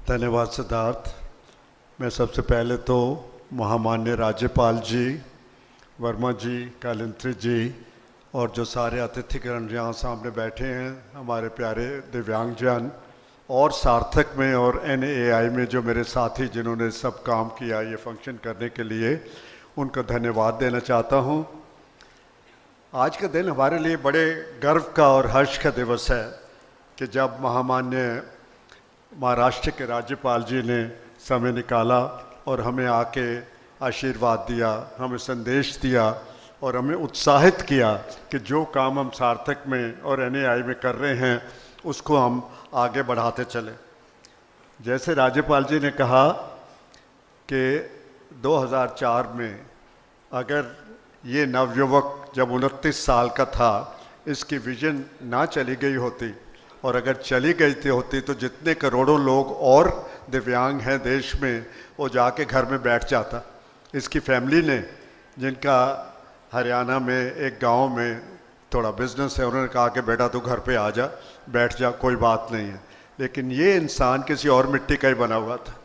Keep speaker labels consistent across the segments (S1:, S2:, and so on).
S1: धन्यवाद सिद्धार्थ। मैं सबसे पहले तो महामान्य राज्यपाल जी, वर्मा जी, कालिंत्री जी और जो सारे अतिथिगण यहाँ सामने बैठे हैं, हमारे प्यारे दिव्यांगजन और सार्थक में और NAI में जो मेरे साथी जिन्होंने सब काम किया ये फंक्शन करने के लिए, उनका धन्यवाद देना चाहता हूँ। आज का दिन हमारे लिए बड़े गर्व का और हर्ष का दिवस है कि जब महामान्य महाराष्ट्र के राज्यपाल जी ने समय निकाला और हमें आके आशीर्वाद दिया, हमें संदेश दिया और हमें उत्साहित किया कि जो काम हम सार्थक में और NAI में कर रहे हैं उसको हम आगे बढ़ाते चलें। जैसे राज्यपाल जी ने कहा कि 2004 में अगर ये नवयुवक जब 29 साल का था, इसकी विजन ना चली गई होती और अगर चली गई थी होती तो जितने करोड़ों लोग और दिव्यांग हैं देश में, वो जाके घर में बैठ जाता। इसकी फैमिली ने, जिनका हरियाणा में एक गांव में थोड़ा बिजनेस है, उन्होंने कहा कि बेटा तू घर पे आ जा, बैठ जा, कोई बात नहीं है। लेकिन ये इंसान किसी और मिट्टी का ही बना हुआ था।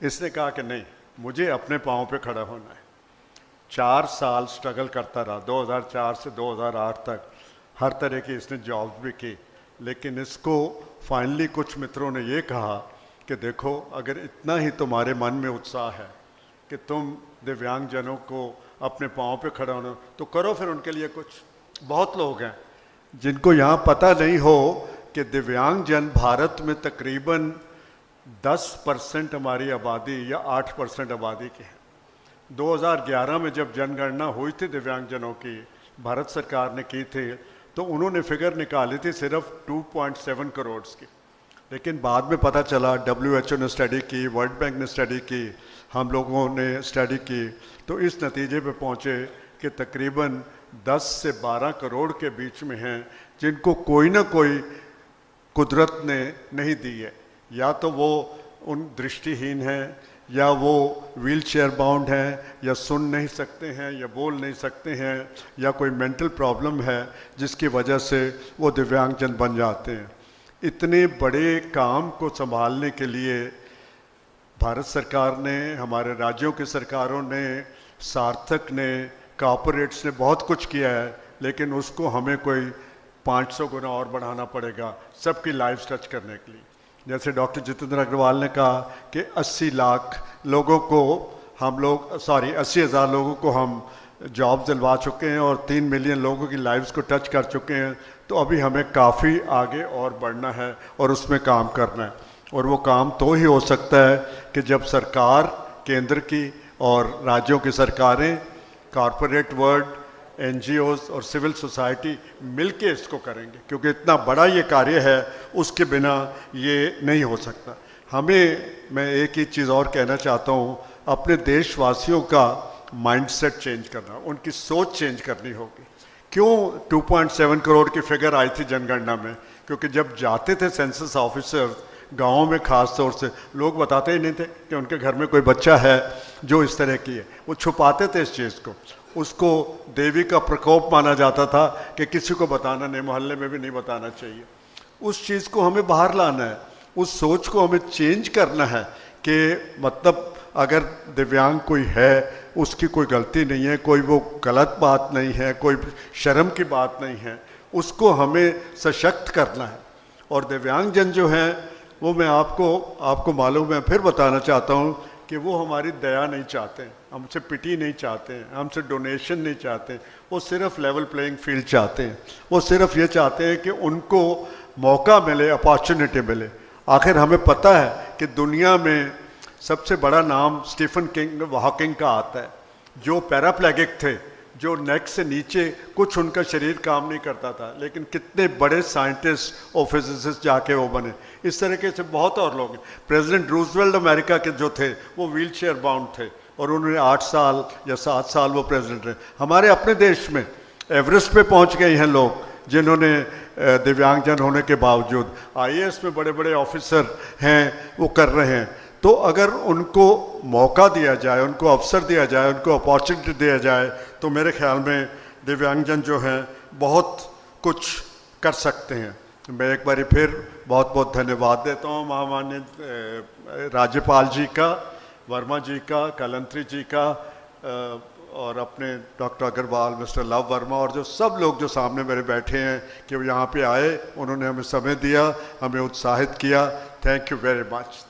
S1: इसने कहा कि नहीं, मुझे अपने पाँव पे खड़ा होना है। 4 साल स्ट्रगल करता रहा, 2004 से 2008 तक हर तरह की इसने जॉब्स भी की। लेकिन इसको फाइनली कुछ मित्रों ने ये कहा कि देखो, अगर इतना ही तुम्हारे मन में उत्साह है कि तुम दिव्यांगजनों को अपने पाँव पे खड़ा होना, तो करो फिर उनके लिए कुछ। बहुत लोग हैं जिनको यहाँ पता नहीं हो कि दिव्यांगजन भारत में तकरीबन 10% हमारी आबादी या 8% आबादी की है। 2011 में जब जनगणना हुई थी दिव्यांगजनों की, भारत सरकार ने की थी, तो उन्होंने फिगर निकाली थी सिर्फ 2.7 करोड़ की। लेकिन बाद में पता चला, WHO ने स्टडी की, वर्ल्ड बैंक ने स्टडी की, हम लोगों ने स्टडी की, तो इस नतीजे पे पहुँचे कि तकरीबन 10 से 12 करोड़ के बीच में हैं जिनको कोई ना कोई कुदरत ने नहीं दी है। या तो वो उन दृष्टिहीन हैं, या वो व्हील चेयर बाउंड हैं, या सुन नहीं सकते हैं, या बोल नहीं सकते हैं, या कोई मेंटल प्रॉब्लम है जिसकी वजह से वो दिव्यांगजन बन जाते हैं। इतने बड़े काम को संभालने के लिए भारत सरकार ने, हमारे राज्यों की सरकारों ने, सार्थक ने, कॉर्पोरेट्स ने बहुत कुछ किया है, लेकिन उसको हमें कोई 500 गुना और बढ़ाना पड़ेगा सबकी लाइफ टच करने के लिए। जैसे डॉक्टर जितेंद्र अग्रवाल ने कहा कि 80 लाख लोगों को हम लोग 80,000 लोगों को हम जॉब दिलवा चुके हैं और 3 मिलियन लोगों की लाइफ्स को टच कर चुके हैं। तो अभी हमें काफ़ी आगे और बढ़ना है और उसमें काम करना है। और वो काम तो ही हो सकता है कि जब सरकार, केंद्र की और राज्यों की सरकारें, कॉरपोरेट वर्ल्ड, NGOs और सिविल सोसाइटी मिलके इसको करेंगे, क्योंकि इतना बड़ा ये कार्य है, उसके बिना ये नहीं हो सकता। मैं एक ही चीज़ और कहना चाहता हूँ, अपने देशवासियों का माइंडसेट चेंज करना, उनकी सोच चेंज करनी होगी। क्यों 2.7 करोड़ की फिगर आई थी जनगणना में? क्योंकि जब जाते थे सेंसस ऑफिसर गाँव में, ख़ास तौर से लोग बताते ही नहीं थे कि उनके घर में कोई बच्चा है जो इस तरह की है। वो छुपाते थे इस चीज़ को, उसको देवी का प्रकोप माना जाता था कि किसी को बताना नहीं, मोहल्ले में भी नहीं बताना चाहिए। उस चीज़ को हमें बाहर लाना है, उस सोच को हमें चेंज करना है कि मतलब अगर दिव्यांग कोई है, उसकी कोई गलती नहीं है, कोई वो गलत बात नहीं है, कोई शर्म की बात नहीं है, उसको हमें सशक्त करना है। और दिव्यांगजन जो हैं वो मैं आपको मालूम है, फिर बताना चाहता हूँ कि वो हमारी दया नहीं चाहते, हमसे पिटी नहीं चाहते हैं, हमसे डोनेशन नहीं चाहते। वो सिर्फ लेवल प्लेइंग फील्ड चाहते हैं। वो सिर्फ ये चाहते हैं कि उनको मौका मिले, अपॉर्चुनिटी मिले। आखिर हमें पता है कि दुनिया में सबसे बड़ा नाम स्टीफन हॉकिंग का आता है, जो पैराप्लेगिक थे, जो नेक से नीचे कुछ उनका शरीर काम नहीं करता था, लेकिन कितने बड़े साइंटिस्ट और फिजिसिस्ट जाके वो बने। इस तरीके से बहुत और लोग हैं। प्रेसिडेंट रूजवेल्ट अमेरिका के जो थे वो व्हील चेयर बाउंड थे और उन्होंने 8 साल या 7 साल वो प्रेसिडेंट रहे। हमारे अपने देश में एवरेस्ट पे पहुंच गए हैं लोग जिन्होंने दिव्यांगजन होने के बावजूद, IAS में बड़े बड़े ऑफिसर हैं, वो कर रहे हैं। तो अगर उनको मौका दिया जाए, उनको अवसर दिया जाए, उनको अपॉर्चुनिटी दिया जाए, तो मेरे ख्याल में दिव्यांगजन जो हैं बहुत कुछ कर सकते हैं। मैं एक बार फिर बहुत बहुत धन्यवाद देता हूँ महामान्य राज्यपाल जी का, वर्मा जी का, कलंत्री जी का, और अपने डॉक्टर अग्रवाल, मिस्टर लव वर्मा, और जो सब लोग जो सामने मेरे बैठे हैं कि वो यहाँ पे आए, उन्होंने हमें समय दिया, हमें उत्साहित किया। Thank you very much.